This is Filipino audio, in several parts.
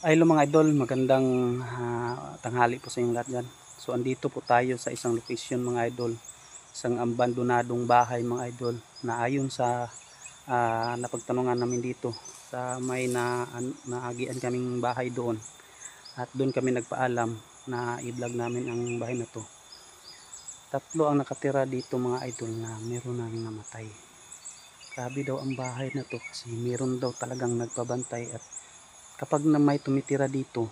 Hello mga idol, magandang tanghali po sa inyong lahat dyan. So andito po tayo sa isang location mga idol, isang abandonadong bahay mga idol, na ayon sa napagtanungan namin dito sa may naagian kaming bahay doon, at doon kami nagpaalam na i-vlog namin ang bahay na to. Tatlo ang nakatira dito mga idol na meron nang namatay. Grabe daw ang bahay na to kasi meron daw talagang nagpabantay, at kapag na may tumitira dito,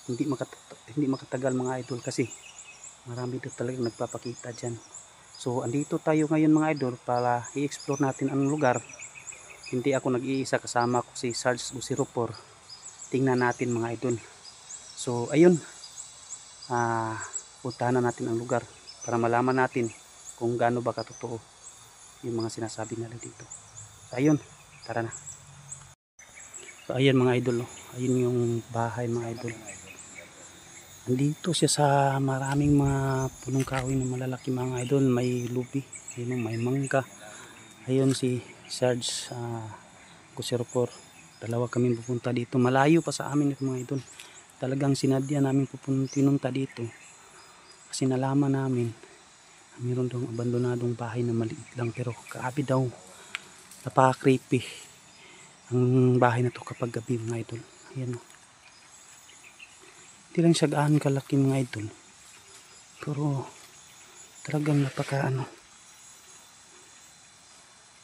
hindi makatagal mga idol kasi marami daw talagang nagpapakita dyan. So andito tayo ngayon mga idol para i-explore natin ang lugar. Hindi ako nag-iisa, kasama ko si Sarge o si Rupor. Tingnan natin mga idol. So ayun, puntahan na natin ang lugar para malaman natin kung gaano ba katotoo yung mga sinasabi nila dito. So ayun, tara na. So ayan mga idol, ayun yung bahay mga idol. Andito siya sa maraming mga punong kahoy na malalaki mga idol. May lupi, ayun, may mangga. Ayun si Sarge, Kusirpor. Dalawa kami pupunta dito. Malayo pa sa amin ito mga idol. Talagang sinadya namin pinunta dito kasi nalaman namin mayroon daw abandonadong bahay na maliit lang, pero grabe daw, napaka-creepy ang bahay na to kapag gabi mga idol. Ayan, hindi lang siya gaano kalaki mga idol, pero talagang napaka ayan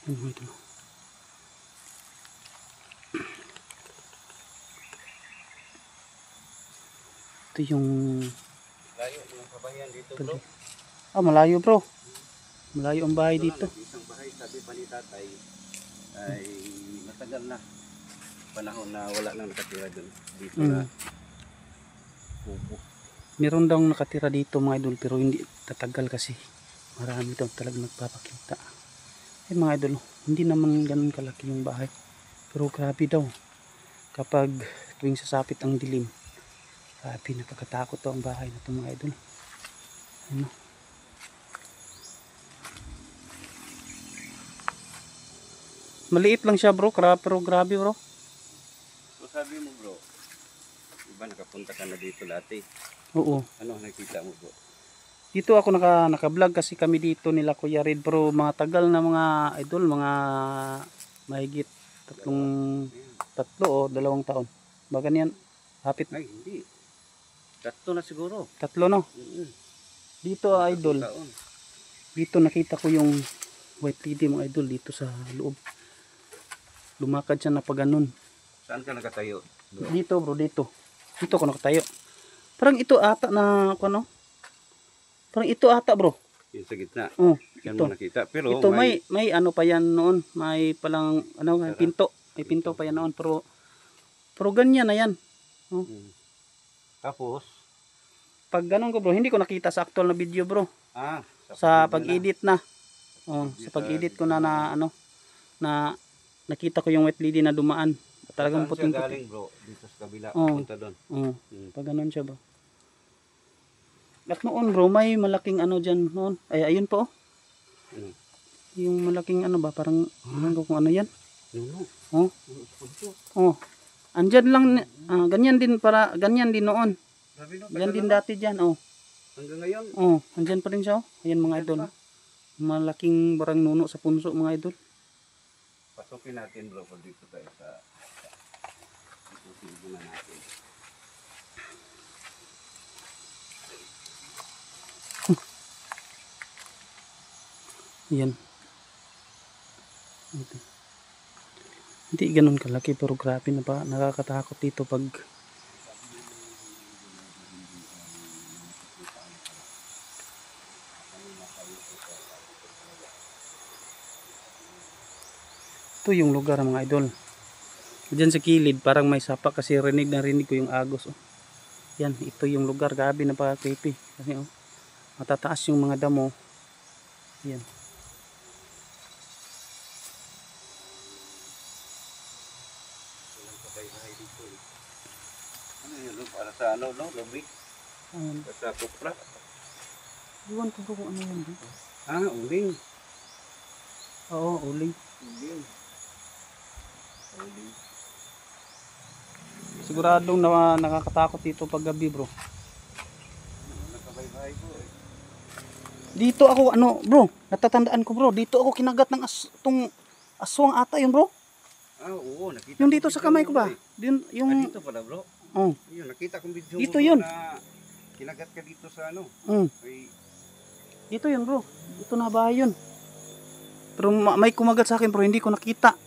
mga idol. Ito yung malayo yung kabahayan dito bro. Malayo bro, malayo ang bahay dito. Isang bahay, sabi pa ni tatay ay matagal na panahon na wala nang nakatira dun dito na kubo. Meron daw nakatira dito mga idol, pero hindi tatagal kasi marami daw talagang nagpapakita. Eh mga idol, hindi naman ganun kalaki yung bahay, pero grabe daw kapag tuwing sasapit ang dilim. Grabe, napakatakot daw ang bahay na ito mga idol. Ano? Maliit lang siya bro, pero grabe bro. So sabi mo bro, iba nakapunta ka na dito dati. Oo. Ano nakita mo bro? Dito ako naka-vlog kasi kami dito nila Kuya Red, pero mga tagal na mga idol, mga mahigit tatlo o 2 taon. Baga niyan, hapit. Ay hindi. Tatlo na siguro. Tatlo no? Dito idol, dito nakita ko yung white lady mga idol dito sa loob. Lumakad siya na pa ganun. Saan ka nakatayo bro? Dito bro, dito. Dito ako nakatayo. Parang ito ata na ano? Parang ito ata bro. Yung sa gitna. Yan Ito. mo nakita. Pero Ito may ano pa yan noon. May palang ano, may pinto. May pinto pa yan noon, pero ganyan na yan. Tapos Pag ganun ko bro, hindi ko nakita sa actual na video bro. sa Sa pag-edit na. Sa pag-edit ko na ano, na nakita ko yung white lady na dumaan. Talagang puting-puti. galing bro, dito sa kabila, punta doon. Pag ganun siya bro. At noon bro, may malaking ano dyan noon. Ay, ayun po. Yung malaking ano ba, parang kung ano yan. Andyan lang, ganyan din ganyan din noon. Ganyan din dati dyan, Hanggang ngayon? Andyan pa rin siya, Ayan mga idol. Malaking barang nuno sa punso mga idol. Pasukin natin bro, dito tayo sa itusin muna natin. Ayan. Hindi ganun kalaki, pero grabe na pa, nakakatakot dito pag ito yung lugar mga idol. Diyan sa kilid parang may sapa kasi rinig ko yung agos. Yan, ito yung lugar, grabe na pa creepy kasi matataas yung mga damo. Yan. Ano yun? Para sa ano, no? Lubik? Sa kupra? Iwan ko kung ano yun. Uling. Oo, uling. Uling. Siguradong na nakakatakot dito pag gabi bro. Nakabaybahay ko eh. Dito ako ano bro, natatandaan ko bro, dito ako kinagat ng tong aswang ata yun bro. Ah, oo, nakita Yung ko dito sa video kamay ko mo, ba? eh. Yung Dito pala bro. oh. Yun, nakita kong video Dito mo yun. na kinagat ka dito sa ano. Mm. May Dito yun bro. Dito na bahay yun. Pero may kumagat sa akin bro, hindi ko nakita.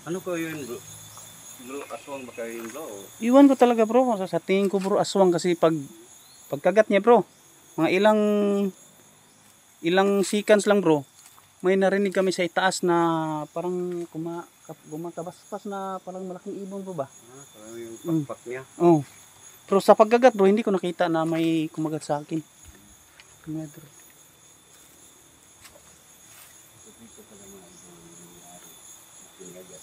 ano ko yun bro? Bro, aswang ba kayo yun bro? Iwan ko talaga bro, sa tingin ko bro aswang kasi pagkagat niya bro, mga ilang seconds lang bro, may narinig kami sa itaas na parang gumakabaspas na parang malaking ibon bro ba? Ah, parang yung pakpak niya. Oh. Pero sa pagkagat bro, hindi ko nakita na may kumagat sa akin. Kumagat bro. Dito pala mga ibang nangyari. Kinagat.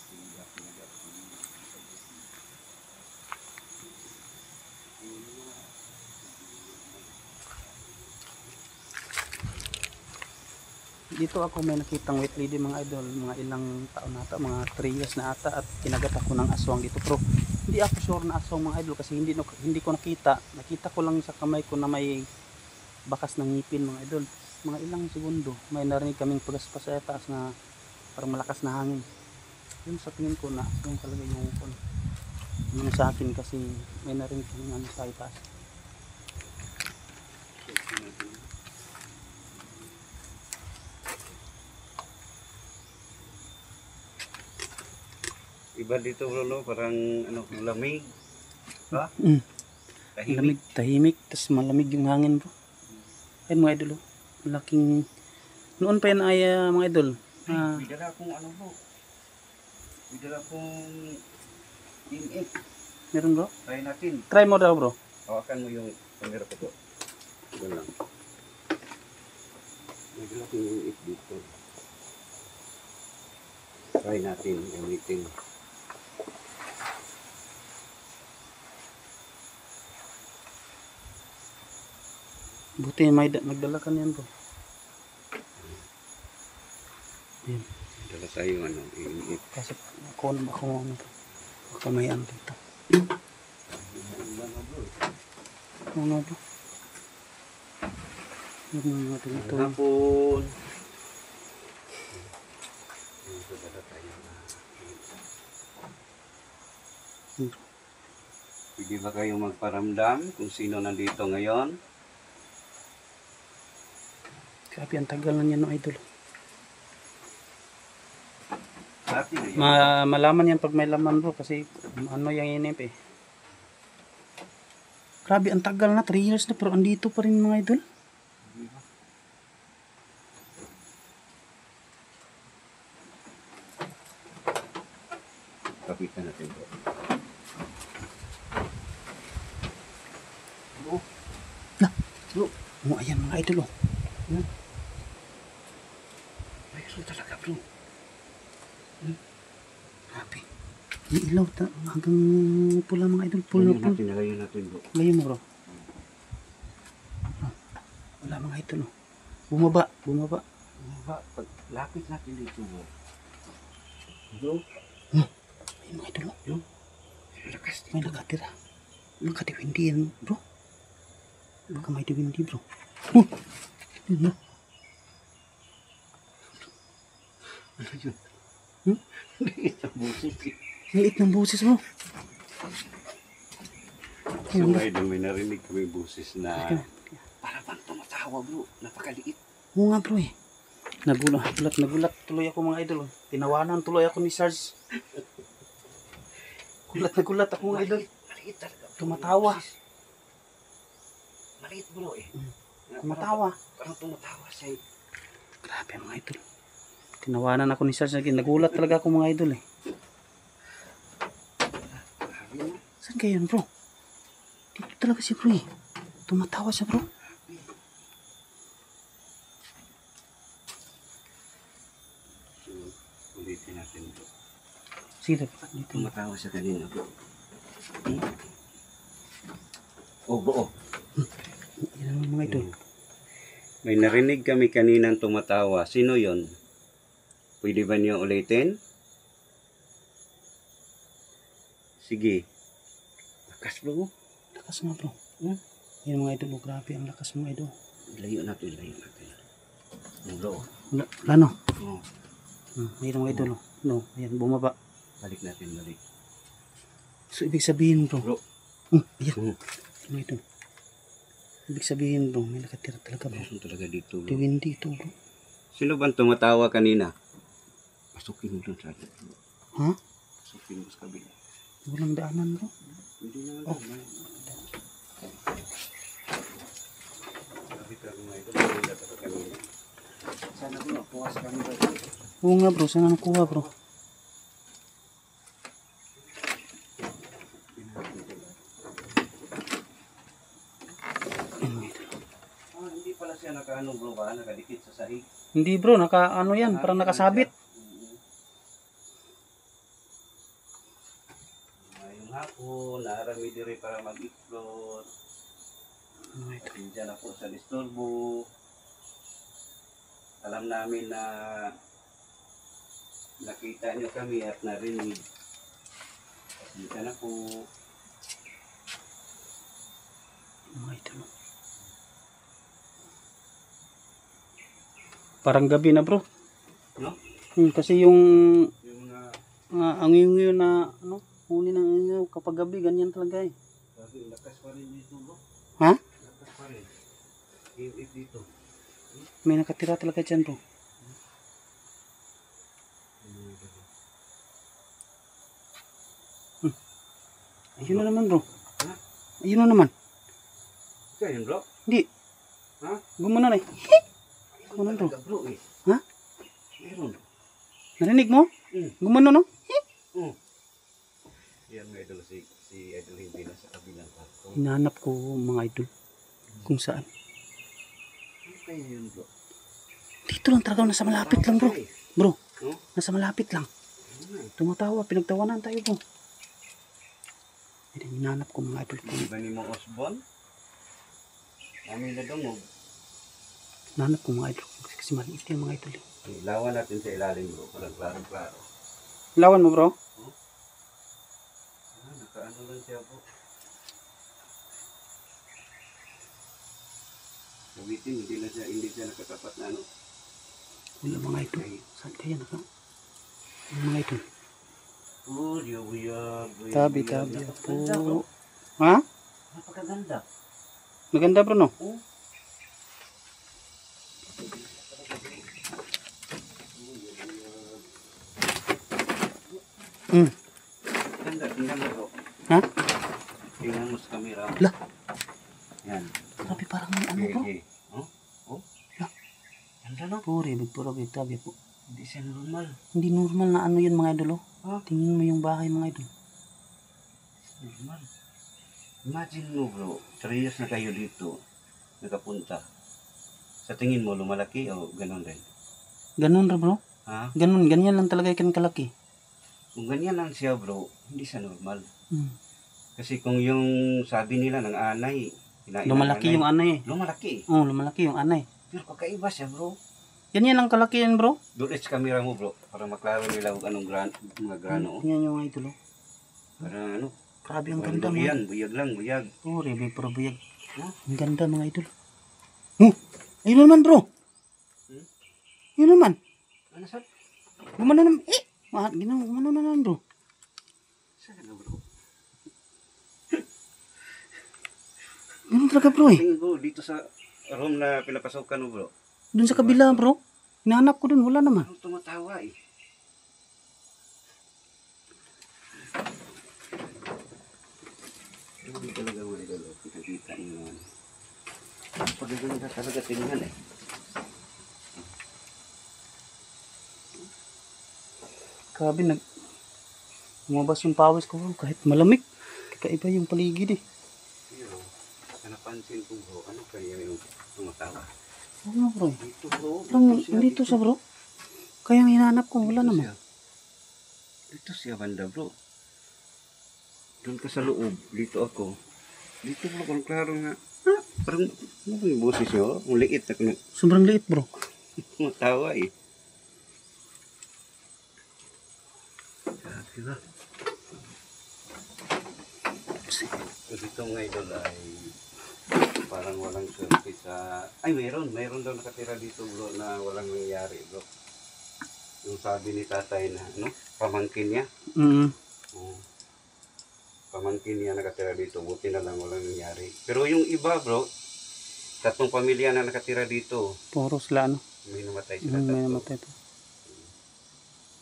Dito ako may nakitang wet lady mga idol, mga ilang taon nata, mga 3 years na ata, at kinagat ako ng aswang dito bro. Hindi ako sure na aswang mga idol kasi hindi ko nakita. Nakita ko lang sa kamay ko na may bakas ng ngipin mga idol. Mga ilang segundo may narinig kaming pagaspas sa taas na parang malakas na hangin. Yun sa tingin ko na yung talaga yung sa akin kasi may narinig kaming ano sa taas. Iba dito bro, no? Parang ano, lamig. Ha? Lamig, tahimik, tas malamig yung hangin bro. Ayun mga idol, malaking noon pa yan ay mga idol. May dala akong ano bro. May dala akong init. Meron bro? Try natin. Try mo daw bro. Hawakan mo yung camera ko bro. Doon lang. May dala akong init dito. Try natin gamitin. Buti may nagdala ka niyan bro. Yan. Dala tayo ano, init. Kasi ako ano. Baka may ano dito. Ano bro? Yung mga dito. Hapon. Dito dala tayo na. Pwede ba kayong magparamdam kung sino nandito ngayon? Grabe ang tagal na niyan no idol. Dati na yun. Malaman yan pag may laman bro kasi ano yung inip eh. Grabe ang tagal na, 3 years na pero andito pa rin mga idol. Kapitan natin po. Bro, oh, ayan mga idol oh. Ayan. Mayroon talaga bro. Grabe. May ilaw hanggang pula mga idol. Pula na pula. Nalayo natin bro. Layo mo bro. Wala mga idol oh. Bumaba. Pag lapit natin dito bro. Bro. Ayun mga idol oh. Lakas dito. May nakatira. Nakadiwindi yan bro. Baka may diwindi bro. Yun na. Ano yun? Liit ang busis. Liit ng busis bro. So ngayon may narinig kami busis na para bang tumatawa bro. Napakaliit. Oo nga bro eh. Nagulat tuloy ako mga idol. Tinawanan tuloy ako ni Sarge. Gulat ako mga idol. Maliit talaga. Tumatawa. Maliit bro eh. Tumatawa. Parang tumatawa siya. Grabe mga idol. Tinawanan ako ni Sarge. Nagulat talaga ako mga idol eh. Saan kayo yun bro? Dito talaga siya bro eh. Tumatawa siya bro. So, ulitin natin bro. Sige dito. Tumatawa siya kanina bro. Oh bro. Yan naman mga idol. May narinig kami kaninang tumatawa. Sino yon? Pwede ba niyo ulitin? Sige. Lakas bro. Lakas nga bro. Hmm? Yan mga idol, oh, grabe ang lakas mga idol. Layo natin. Bro. Lano. Oh, Ayan mga idol, oh. No, ayan, bumaba. balik natin, balik. So, ibig sabihin bro. Bro. Ayan. Mga idol. Ibig sabihin bro, may nakatira talaga bro. Meron talaga dito bro. Diwin dito bro. Sino bang tumatawa kanina? Pasukin mo doon sa atin. Ha? Pasukin mo sa kabila. Walang daanan bro. Hindi naman oh. Kapit lang mga ito. Maganda pa kanina. Sana bro, puwas kami bro. Oo nga bro, saan nakuha bro? Hindi pala siya nakaano bro ba? Nakadikit sa sahig. Hindi bro, naka ano yan, parang nakasabit. Ngayong hapon, naarami diri para mag-explore. At dyan ako sa disturbo. Alam namin na nakita nyo kami at narinig. At dito na po. Mga idol. Parang gabi na bro. No? Kasi yung Yung mga ang yung na ano, huli ng inyo kapag gabi ganyan talaga eh. sabi, lakas pa rin dito bro. Ha? Lakas pa rin. Iit dito. May nakatira talaga dyan bro. Ayun na naman bro. Ha? Ayun na naman. Ikaw yun bro? Hindi. Ha? Gumana na eh. Gumana bro. Talaga, bro eh. Ha? Meron. Narinig mo? Hmm. Gumano no? Yan mga idol, si idol hindi na sa kabilang parto. Hinahanap ko mga idol. Kung saan. Ano kaya yun bro? Dito lang talaga, nasa malapit lang bro. Bro, No? nasa malapit lang. Tumatawa, pinagtawanan tayo bro. Hinahanap ko mga idol ko. Di ba ni mo Osborn? Amin na dungog. Hinahanap ko mga idol ko. Kasi maliit yung mga idol. Lawan natin sa ilalim bro. Walang klaro-klaro. Lawan mo bro? Nakaano lang siya bro. Sabitin, hindi siya nakatapat na ano. Wala mga idol. Saan kaya naka? Mga idol. Oh, buyag. Tabi-tabi Napakaganda, bro. po. Ha? Napakaganda. Maganda bro no? Oh. Hmm. Tingnan mo bro. Ha? Tingnan mo sa camera. Lah. Yan. Grabe parang may ano bro. Okay. Oh? Oh? Lah. Ganda no? Puri, bigpurabi, tabi po. Hindi siya normal. Hindi normal na ano yun mga idol oh. Ha? Tingin mo yung bahay mga idol. Normal. Imagine mo bro, 3 years na kayo dito, nakapunta. Sa tingin mo, lumalaki o ganun rin? Ganun ra bro. Ha? Ganun, ganyan lang talaga ikan kalaki. Kung ganyan lang siya bro, hindi siya normal. Hmm. Kasi kung yung sabi nila ng anay, Lumalaki yung anay eh. Lumalaki. Oo, lumalaki yung anay. Pero kakaiba siya bro. Ganyan lang kalaki yan bro. Doon sa camera mo bro, para maklaro nila kung anong mga grano. Tingnan yung mga idol oh. Para ano, Grabe ang parang ganda mga durian, buyag lang, buyag. Puri, bigpurabiyag. Ha? Ang ganda mga idol. Oh, ayun na naman bro. Hmm? Yun naman. Ano saan? Gumano naman. Gumano na naman bro. Saan na bro? Ganun talaga bro eh. Tingin bro, dito sa room na pinapasokan mo bro. Dun sa kabila bro. Hinahanap ko dun, wala naman. Ano tumatawa eh? Hindi talaga mo ito. Kita-kita niyo naman. Pagkaganda talaga tingnan eh. Grabe, umabas yung pawis ko bro. Kahit malamig. Kakaiba yung paligid eh. Pero, napansin ko bro, ano kaya yung tumatawa? Oo nga bro. Dito bro. Parang dito sa bro. Kaya ang hinahanap ko, wala naman. Dito siya banda bro. Doon ka sa loob. Dito ako. Dito bro, kung klaro nga. Parang, ano yung boses nyo? Ang liit na kung Sobrang liit bro. matawa eh. Diba? So dito mga idol ay parang walang surface sa... Ay mayroon daw nakatira dito bro na walang nangyari bro. Yung sabi ni tatay na ano, pamangkin niya. Oo. Pamangkin niya nakatira dito, buti na lang walang nangyari. Pero yung iba bro, 3 pamilya na nakatira dito. Puro sila ano. May namatay sila May 3. namatay pa.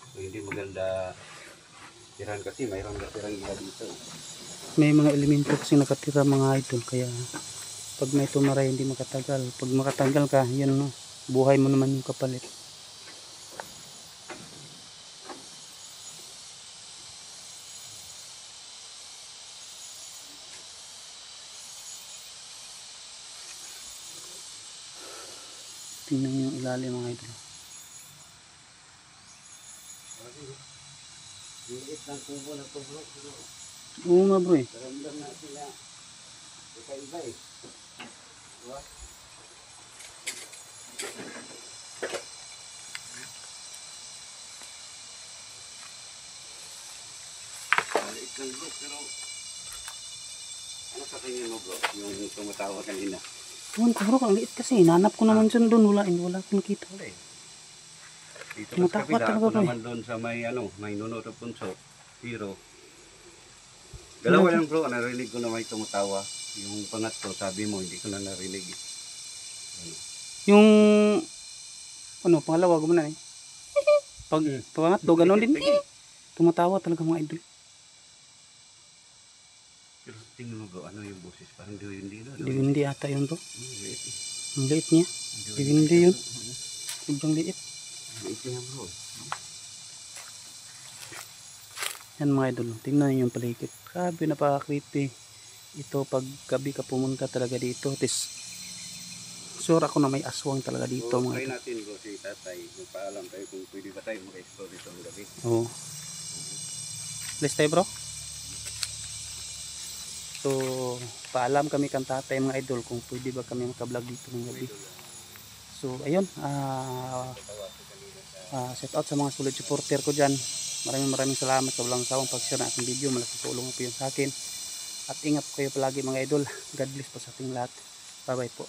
So, hindi maganda tiran kasi mayroon natirang iba dito. May mga elemento kasi nakatira mga idol. Kaya pag may tumaray hindi makatagal. Pag makatagal ka, yan no. Buhay mo naman yung kapalit. Tingnan nyo yung ilalim mga idol. Liit ng kubo na to bro. Oo nga bro eh. Karamdam natin na kakaiba eh. Diba? Liit lang bro, pero ano sa tingin mo bro? Yung tumatawa kanina. Tuwan ko bro, ang liit kasi. Nanap ko naman dyan doon. Wala akong nakita. Wala eh. Dito Tumatawa sa kabila, talaga ako bro eh. naman doon sa may ano, may nuno na punso. Pero, dalawa lang bro, narinig ko na may tumatawa. Yung pangatlo, sabi mo, hindi ko na narinig eh. Yung ano, pangalawa gumana eh. Pag pangatlo, gano'n din. Tumatawa talaga mga idol. Pero tingin mo bro, ano yung boses? Parang hindi na. Hindi ata yun bro. Liit eh. Ang liit niya. Hindi yun. Sobrang liit. Liit niya bro. Yan mga idol. Tingnan niyo yung paligid. Grabe, napaka-creepy. Ito pag gabi ka pumunta talaga dito. Sure ako na may aswang talaga dito So, mga try idol. natin bro si tatay. Magpaalam tayo kung pwede ba tayo mag-explore dito ng gabi. Oo. Let's tayo bro. So, paalam kami kang tatay mga idol kung pwede ba kami makablog dito ng gabi. So, ayun. Shout out sa mga solid supporter ko dyan. Maraming salamat sa walang sawang pag-share na aking video. Malaking tulong po yun sa akin. At ingat po kayo palagi mga idol. God bless po sa ating lahat. Bye bye po.